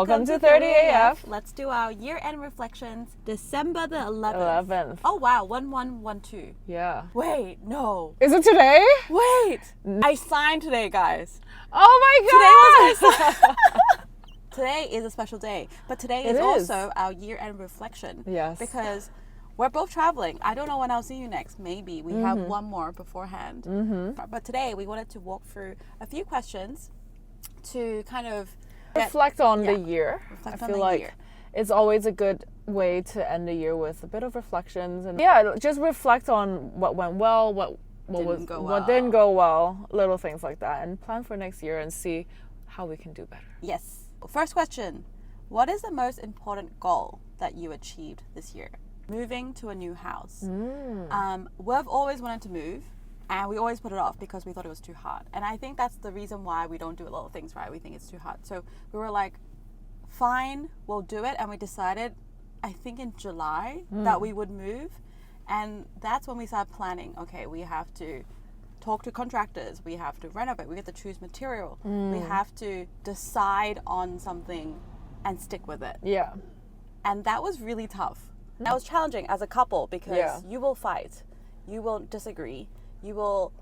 Welcome to 30 AF. Let's do our year-end reflections, December the 11th. 11th. Oh wow, 1112. Yeah. Wait, no. Is it today? Wait. I signed today, guys. Oh my god! Today is a special day, but today It is is. also our year-end reflection. Yes. Because we're both traveling. I don't know when I'll see you next. Maybe we have one more beforehand. But today we wanted to walk through a few questions to kind of Reflect on the year. Reflect I on feel the like year. it's always a good way to end the year with a bit of reflections and just reflect on what went well, what didn't go well, little things like that, and plan for next year and see how we can do better. Yes. First question. What is the most important goal that you achieved this year? Moving to a new house. We've always wanted to move, and we always put it off because we thought it was too hard. And I think that's the reason why we don't do a lot of things, right? We think it's too hard. So we were like, fine, we'll do it. And we decided, I think in July, that we would move. And that's when we started planning. Okay, we have to talk to contractors. We have to renovate. We have to choose material. We have to decide on something and stick with it. Yeah. And that was really tough. That was challenging as a couple because you will fight. You will disagree. You will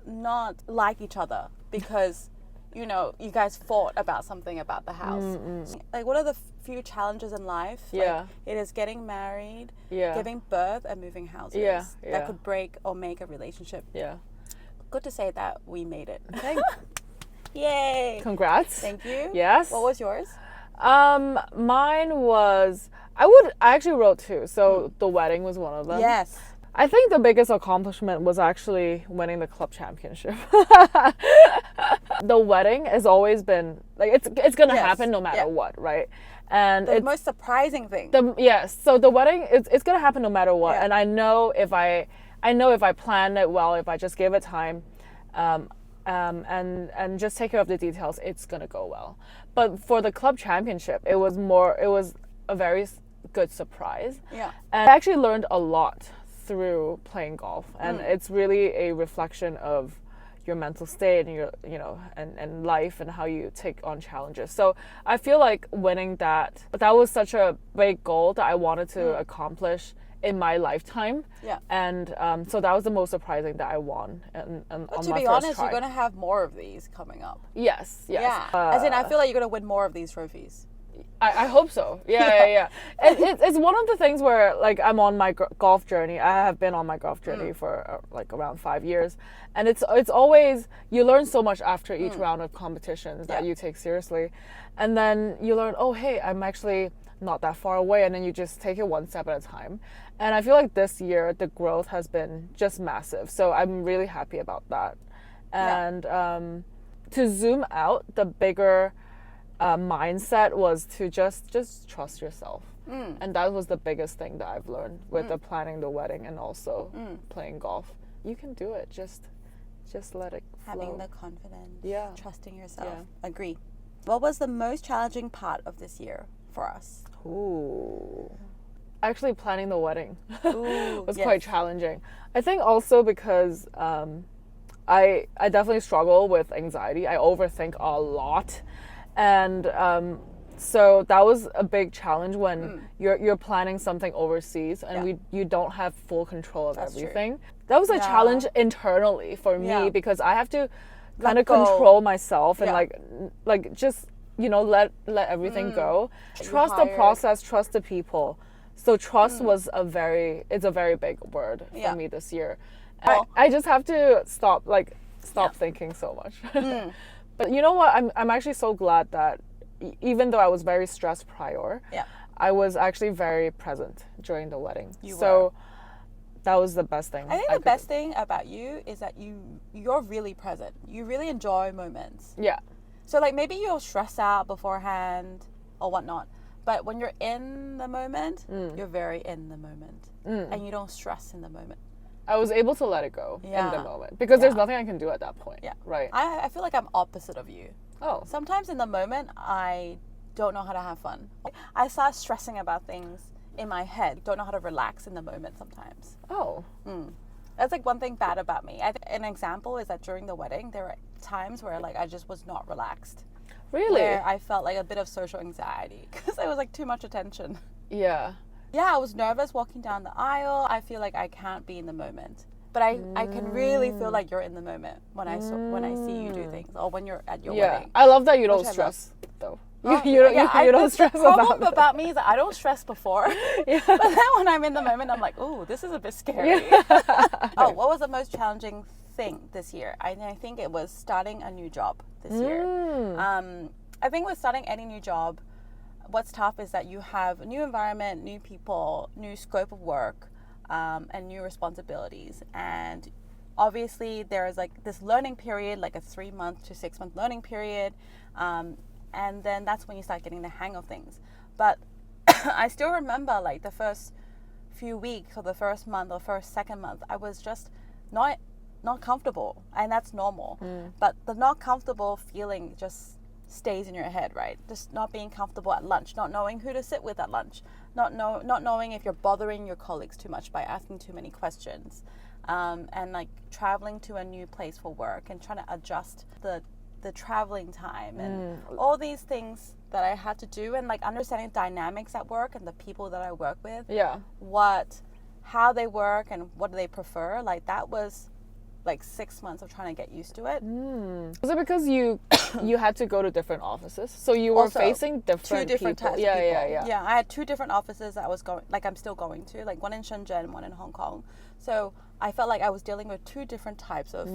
not like each other because, you guys fought about something about the house. Like, what are the few challenges in life? Yeah. Like, it is getting married, Yeah. giving birth, and moving houses. Yeah. That could break or make a relationship. Yeah. Good to say that we made it. Yay. Yay. Congrats. Thank you. Yes. What was yours? Mine was I actually wrote two. So the wedding was one of them. Yes. I think the biggest accomplishment was actually winning the club championship. The wedding has always been like it's gonna happen no matter what, right? And The most surprising thing. So the wedding it's gonna happen no matter what. Yeah. And I know if I plan it well, if I just give it time, and just take care of the details, it's gonna go well. But for the club championship, it was a very good surprise. Yeah. And I actually learned a lot through playing golf, and it's really a reflection of your mental state and your and life and how you take on challenges. So I feel like winning that was such a big goal that I wanted to accomplish in my lifetime. Yeah. And so that was the most surprising that I won. And But to be honest, you're going to have more of these coming up. Yes. Yeah. As in, I feel like you're going to win more of these trophies. I hope so. Yeah. And it's one of the things where, like, I'm on my golf journey. I have been on my golf journey for like around 5 years, and it's always, you learn so much after each round of competitions that you take seriously, and then you learn, oh hey, I'm actually not that far away, and then you just take it one step at a time. And I feel like this year the growth has been just massive, so I'm really happy about that. And to zoom out, the bigger mindset was to just trust yourself. And that was the biggest thing that I've learned with the planning the wedding and also playing golf. You can do it. Just let it flow. Having the confidence. Yeah. Trusting yourself. Yeah. Agree. What was the most challenging part of this year for us? Ooh. Actually, planning the wedding Ooh, was quite challenging. I think also because I definitely struggle with anxiety. I overthink a lot. And so that was a big challenge when you're planning something overseas and you don't have full control of everything. True. That was a challenge internally for me because I have to kind of control myself and like just let everything go. Trust the process, trust the people. So trust was a very big word for me this year. I just have to stop thinking so much. But you know what? I'm actually so glad that even though I was very stressed prior, I was actually very present during the wedding. So that was the best thing. I think the best thing about you is that you're really present. You really enjoy moments. Yeah. So like maybe you'll stress out beforehand or whatnot, but when you're in the moment, you're very in the moment, and you don't stress in the moment. I was able to let it go in the moment because there's nothing I can do at that point. Yeah. Right. I feel like I'm opposite of you. Oh. Sometimes in the moment, I don't know how to have fun. I start stressing about things in my head. Don't know how to relax in the moment sometimes. Oh. That's like one thing bad about me. An example is that during the wedding, there were times where like I just was not relaxed. Really? Where I felt like a bit of social anxiety because it was like too much attention. Yeah. Yeah, I was nervous walking down the aisle. I feel like I can't be in the moment. But I can really feel like you're in the moment when I see you do things, or when you're at your wedding. I love that you don't Which I stress though. Oh, You don't stress the about problem it. about me is that I don't stress before. Yeah. But then when I'm in the moment, I'm like, oh, this is a bit scary. Oh, what was the most challenging thing this year? I think it was starting a new job this year. I think with starting any new job, what's tough is that you have a new environment, new people, new scope of work, and new responsibilities. And obviously there is like this learning period, like a 3-month to 6-month learning period. And then that's when you start getting the hang of things. But I still remember like the first few weeks or the first month or second month, I was just not comfortable, and that's normal. But the not comfortable feeling just stays in your head, right? Just not being comfortable at lunch, not knowing who to sit with at lunch, not knowing if you're bothering your colleagues too much by asking too many questions, and like traveling to a new place for work and trying to adjust the traveling time and all these things that I had to do, and like understanding dynamics at work and the people that I work with, how they work and what do they prefer. Like that was like 6 months of trying to get used to it. Was it because you had to go to different offices, so you were Also, facing two different people? types of people. Yeah, I had 2 different offices that I was going, like I'm still going to, like one in Shenzhen, one in Hong Kong. So I felt like I was dealing with 2 different types of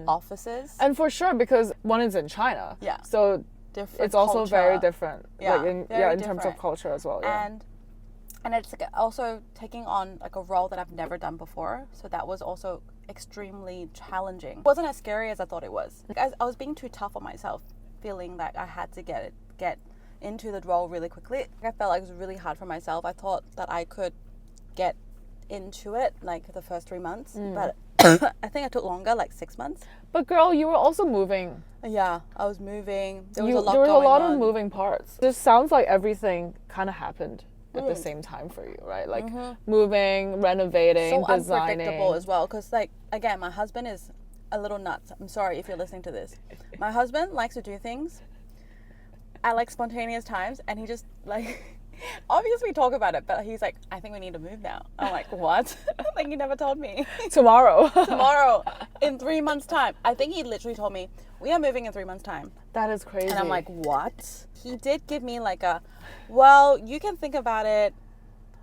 offices. And for sure, because one is in China. Yeah. So Different it's also culture. very different. Yeah, like in very terms of different. culture as well. Yeah. And it's like also taking on like a role that I've never done before. So that was also extremely challenging. It wasn't as scary as I thought it was. Like I was being too tough on myself, feeling like I had to get into the role really quickly. I felt like it was really hard for myself. I thought that I could get into it like the first 3 months, but I think it took longer, like 6 months. But girl, you were also moving. Yeah, I was moving. There was There was a lot on. of moving parts. It sounds like everything kind of happened at the same time for you, right? Like moving, renovating, so designing. unpredictable as well, because like again, my husband is a little nuts. I'm sorry if you're listening to this. My husband likes to do things at like spontaneous times, and he just like obviously we talk about it, but he's like, I think we need to move now. I'm like, what? Like you never told me. Tomorrow in 3 months time. I think he literally told me we are moving in 3 months time. That is crazy. And I'm like, what? He did give me like a, well, you can think about it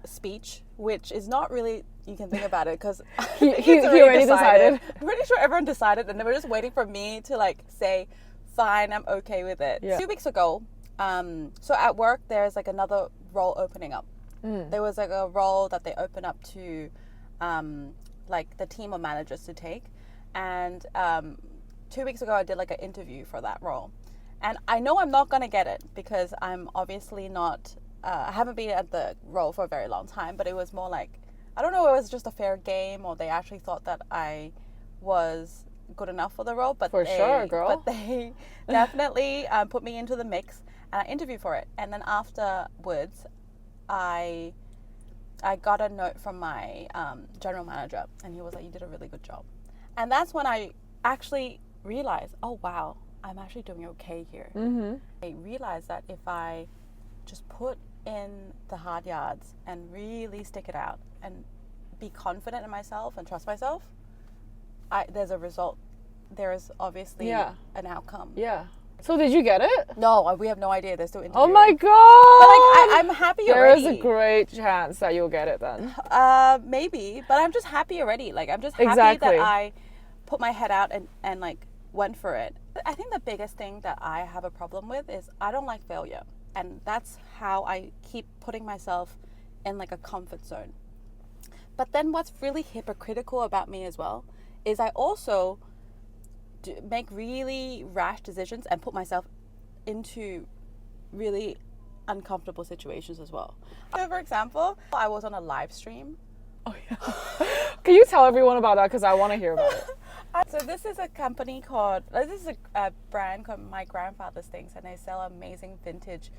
speech, which is not really, you can think about it because he already decided. I'm pretty sure everyone decided, and they were just waiting for me to like say, fine, I'm okay with it. Yeah. 2 weeks ago, so at work, there's like another role opening up. There was like a role that they opened up to like the team of managers to take. And 2 weeks ago, I did like an interview for that role. And I know I'm not going to get it because I'm obviously not, I haven't been at the role for a very long time, but it was more like, I don't know, it was just a fair game, or they actually thought that I was good enough for the role. But sure, girl. But they definitely put me into the mix, and I interviewed for it. And then afterwards, I got a note from my general manager, and he was like, you did a really good job. And that's when I actually realized, oh wow, I'm actually doing okay here. I realized that if I just put in the hard yards and really stick it out and be confident in myself and trust myself, there's a result. There is obviously an outcome. Yeah. So did you get it? No, we have no idea. They're still interviewing. Oh my god! But like, I'm happy already. There is a great chance that you'll get it then. Maybe, but I'm just happy already. Like I'm just happy that I put my head out and like went for it. I think the biggest thing that I have a problem with is I don't like failure, and that's how I keep putting myself in like a comfort zone. But then what's really hypocritical about me as well is I also make really rash decisions and put myself into really uncomfortable situations as well. So for example, I was on a live stream. Oh yeah. Can you tell everyone about that, because I want to hear about it. So this is a company called, this is a brand called My Grandfather's Things, and they sell amazing vintage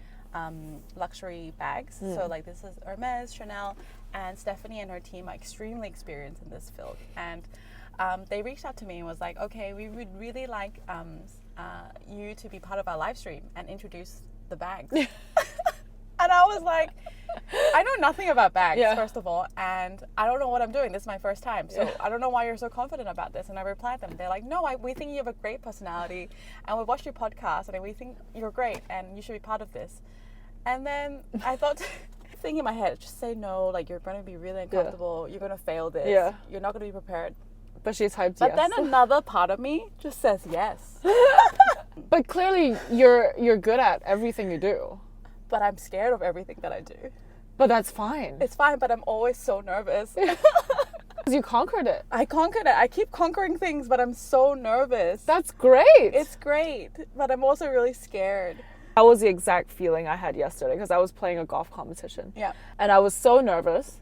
luxury bags. So like this is Hermes, Chanel, and Stephanie and her team are extremely experienced in this field. And they reached out to me and was like, okay, we would really like you to be part of our live stream and introduce the bags. And I was like, I know nothing about bags, first of all, and I don't know what I'm doing. This is my first time, so I don't know why you're so confident about this. And I replied them. They're like, no, we think you have a great personality, and we watched your podcast, and we think you're great, and you should be part of this. And then I thought, thinking in my head, just say no, like you're going to be really uncomfortable, you're going to fail this, you're not going to be prepared. But she typed But then another part of me just says yes. But clearly you're good at everything you do. But I'm scared of everything that I do. But that's fine. It's fine, but I'm always so nervous. You conquered it. I conquered it. I keep conquering things, but I'm so nervous. That's great. It's great, but I'm also really scared. That was the exact feeling I had yesterday because I was playing a golf competition. Yeah. And I was so nervous,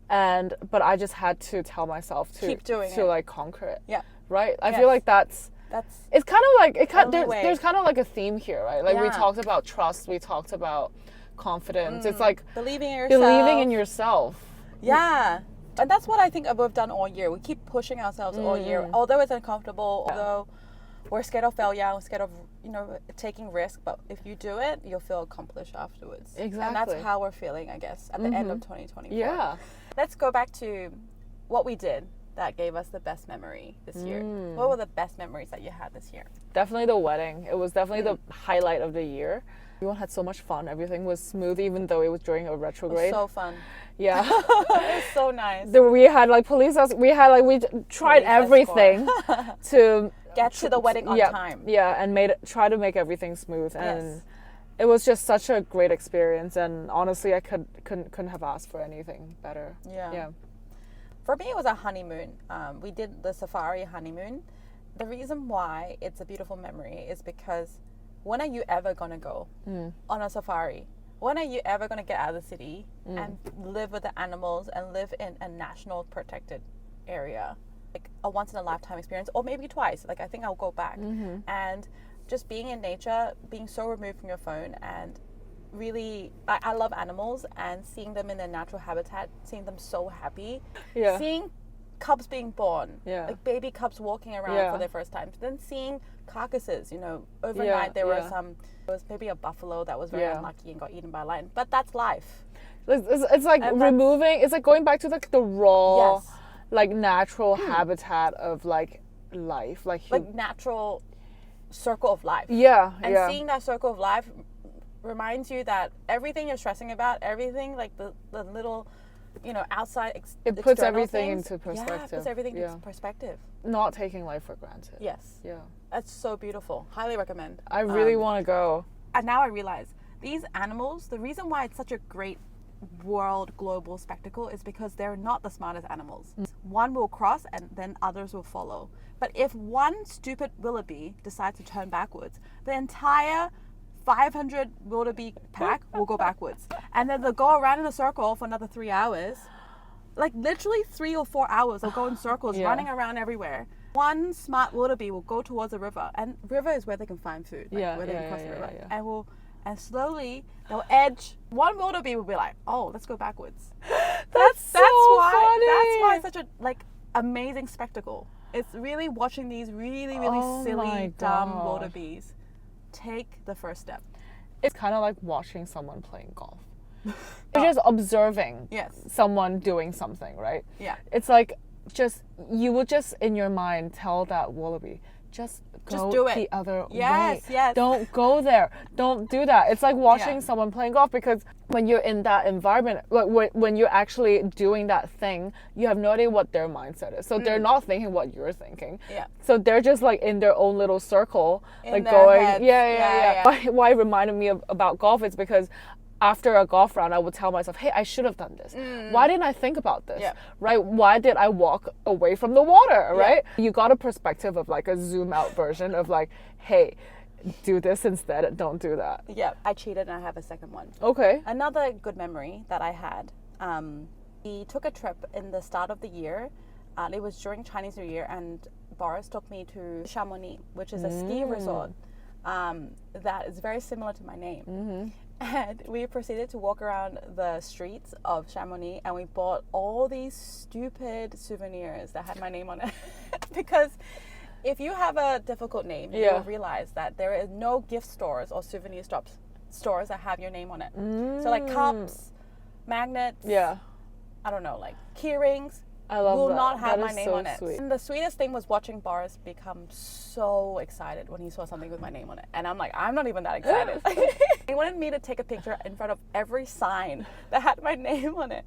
but I just had to tell myself to keep doing to it. like conquer it. Yeah. Right? I feel like it's kind of like there's kind of like a theme here, right? Like we talked about trust, we talked about confidence. It's like believing in yourself. Yeah. And that's what I think we've done all year. We keep pushing ourselves all year. Although it's uncomfortable, although we're scared of failure, we're scared of, taking risk, but if you do it, you'll feel accomplished afterwards. Exactly. And that's how we're feeling, I guess, at the end of 2024. Yeah. Let's go back to what we did that gave us the best memory this year. What were the best memories that you had this year? Definitely the wedding. It was definitely the highlight of the year. Everyone had so much fun. Everything was smooth, even though it was during a retrograde. It was so fun. Yeah. It was so nice. We had like we tried everything to get to the wedding on time. Yeah, and try to make everything smooth. And it was just such a great experience. And honestly, I couldn't have asked for anything better. Yeah. For me, it was a honeymoon. We did the safari honeymoon. The reason why it's a beautiful memory is because when are you ever going to go on a safari? When are you ever going to get out of the city and live with the animals and live in a national protected area? Like a once in a lifetime experience, or maybe twice. Like I think I'll go back. And just being in nature, being so removed from your phone, and really, I love animals, and seeing them in their natural habitat, seeing them so happy, seeing cubs being born, like baby cubs walking around for their first time, then seeing carcasses, overnight there was maybe a buffalo that was very unlucky and got eaten by a lion, but that's life. It's like it's like going back to the raw, like natural habitat of like life, like natural circle of life. And seeing that circle of life reminds you that everything you're stressing about, everything like the little, outside it puts everything into perspective. Yeah, it puts everything into perspective. Not taking life for granted. Yes. Yeah. That's so beautiful. Highly recommend. I really want to go. And now I realize these animals, the reason why it's such a great world global spectacle is because they're not the smartest animals. One will cross and then others will follow. But if one stupid wildebeest decides to turn backwards, the entire 500 wildebeest pack will go backwards. And then they'll go around in a circle for another 3 hours. Like literally 3 or 4 hours, they'll go in circles, running around everywhere. One smart wildebeest will go towards a river, and river is where they can find food, where they can cross the river. And slowly they'll edge. One wildebeest will be like, "Oh, let's go backwards." That's why it's such a amazing spectacle. It's really watching these really silly, dumb wildebeest take the first step. It's kind of like watching someone playing golf. You're just observing someone doing something, right? Yeah. It's like you would just in your mind tell that wallaby, just do it the other way. Yes. Don't go there. Don't do that. It's like watching someone playing golf, because when you're in that environment, like when you're actually doing that thing, you have no idea what their mindset is. So they're not thinking what you're thinking. Yeah. So they're just like in their own little circle, in like their going, heads. Why it reminded me about golf is because after a golf round, I would tell myself, hey, I should have done this. Why didn't I think about this? Right? Why did I walk away from the water? Right? You got a perspective of like a zoom out version of like, hey, do this instead. Don't do that. Yeah, I cheated and I have a second one. Okay. Another good memory that I had, we took a trip in the start of the year. It was during Chinese New Year, and Boris took me to Chamani, which is a ski resort that is very similar to my name. And we proceeded to walk around the streets of Chamonix, and we bought all these stupid souvenirs that had my name on it because if you have a difficult name, Yeah. you'll realize that there is no gift stores or souvenir stores that have your name on it. So like cups, magnets, Yeah. I don't know, like key rings I love will that. not have That my is name so on it. sweet. And the sweetest thing was watching Boris become so excited when he saw something with my name on it. And I'm like, I'm not even that excited. He wanted me to take a picture in front of every sign that had my name on it,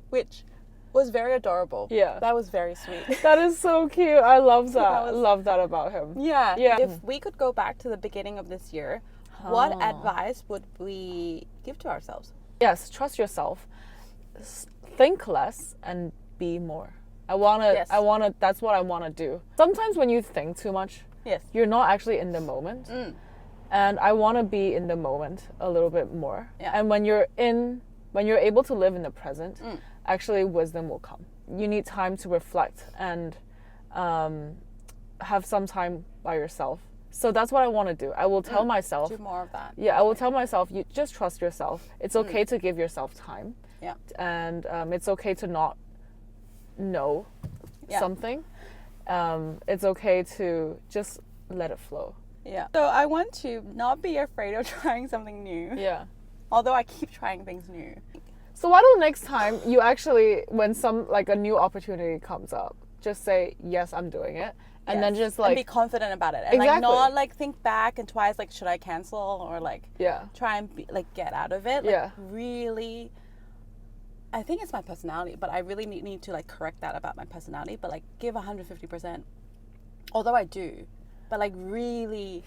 which was very adorable. Yeah. That was very sweet. That is so cute. I love that. that was- Love that about him. Yeah. Yeah. If we could go back to the beginning of this year, what advice would we give to ourselves? Yes, trust yourself. Think less and be more. I wanna that's what I wanna do. Sometimes when you think too much, Yes. you're not actually in the moment. And I wanna be in the moment a little bit more. Yeah. And when you're able to live in the present, actually wisdom will come. You need time to reflect and have some time by yourself. So that's what I want to do. I will tell myself. Do more of that. Yeah, I will tell myself, you just trust yourself. It's okay to give yourself time. Yeah. And it's okay to not know something. It's okay to just let it flow. Yeah. So I want to not be afraid of trying something new. Yeah. Although I keep trying things new. So why don't next time you actually, when a new opportunity comes up, just say, yes, I'm doing it. And then just and be confident about it. And Exactly. not like think back and twice like should I cancel or like try and be, like get out of it. Like really I think it's my personality, but I really need to like correct that about my personality, but like give 150%. Although I do, but like really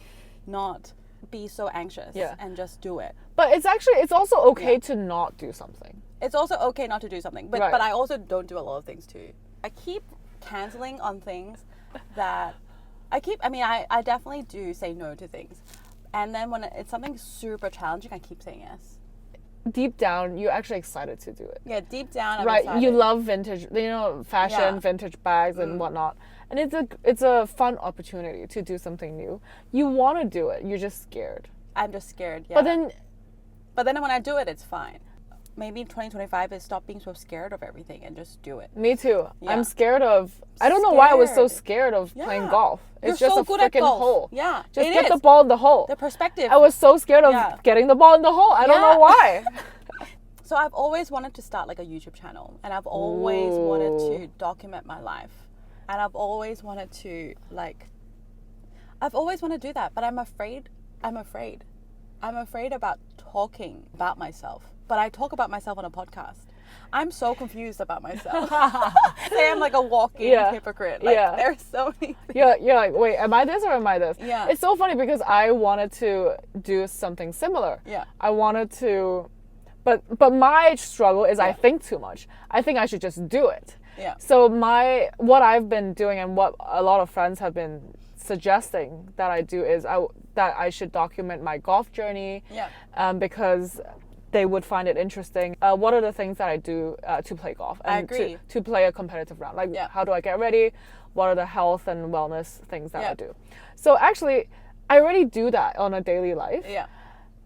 not be so anxious and just do it. But it's also okay to not do something. It's also okay not to do something, but but I also don't do a lot of things too. I keep canceling on things that I definitely do say no to things. And then when it's something super challenging, I keep saying yes. Deep down, you're actually excited to do it. Yeah, deep down, I'm right. excited. You love vintage, fashion, vintage bags and whatnot. And it's a fun opportunity to do something new. You want to do it. You're just scared. I'm just scared, yeah. But then when I do it, it's fine. Maybe 2025 is stop being so scared of everything and just do it. Me too. Yeah. I'm scared of. I don't know why I was so scared of playing golf. It's You're just so a good at freaking golf. hole. Yeah, just it get is. the ball in the hole. The perspective. I was so scared of getting the ball in the hole. I don't know why. So I've always wanted to start like a YouTube channel, and I've always wanted to document my life, and I've always wanted to do that, but I'm afraid about talking about myself. But I talk about myself on a podcast. I'm so confused about myself. Say I'm like a walking hypocrite. Like there's so many things. You're like, wait, am I this or am I this? Yeah. It's so funny because I wanted to do something similar. Yeah. I wanted to, but my struggle is I think too much. I think I should just do it. Yeah. So what I've been doing and what a lot of friends have been suggesting that I do is that I should document my golf journey. Yeah. Because they would find it interesting. What are the things that I do to play golf? And I agree. To play a competitive round. Like, how do I get ready? What are the health and wellness things that I do? So actually, I already do that on a daily life. Yeah.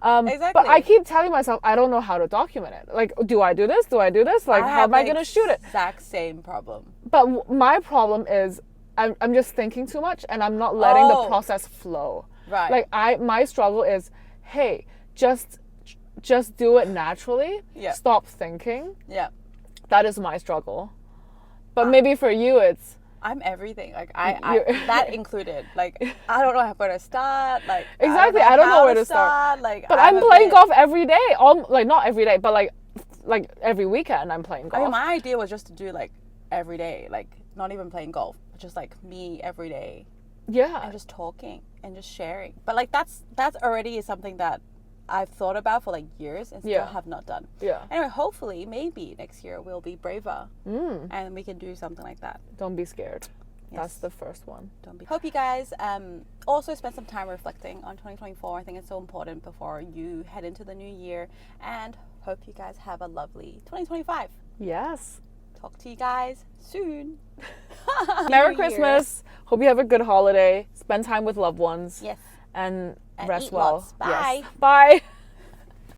Exactly. But I keep telling myself, I don't know how to document it. Like, do I do this? Do I do this? Like, how am I going to shoot it? Exact same problem. But my problem is I'm just thinking too much and I'm not letting the process flow. Right. Like, my struggle is, hey, just do it naturally. Yeah. Stop thinking. Yeah. That is my struggle. But maybe for you, it's... I'm everything. Like, I that included. Like, I don't know where to start. Like, exactly. I don't know where to start. Like, but I'm playing golf every day. Like, not every day, but like every weekend I'm playing golf. I mean, my idea was just to do like every day. Like, not even playing golf. But just like me every day. Yeah. And just talking and just sharing. But like, that's already something that I've thought about for like years and still have not done. Yeah. Anyway, hopefully, maybe next year we'll be braver and we can do something like that. Don't be scared. Yes. That's the first one. Don't be. Hope you guys also spend some time reflecting on 2024. I think it's so important before you head into the new year. And hope you guys have a lovely 2025. Yes. Talk to you guys soon. Merry Christmas. Hope you have a good holiday. Spend time with loved ones. Yes. And And rest eat well. lots. Bye. Yes. Bye.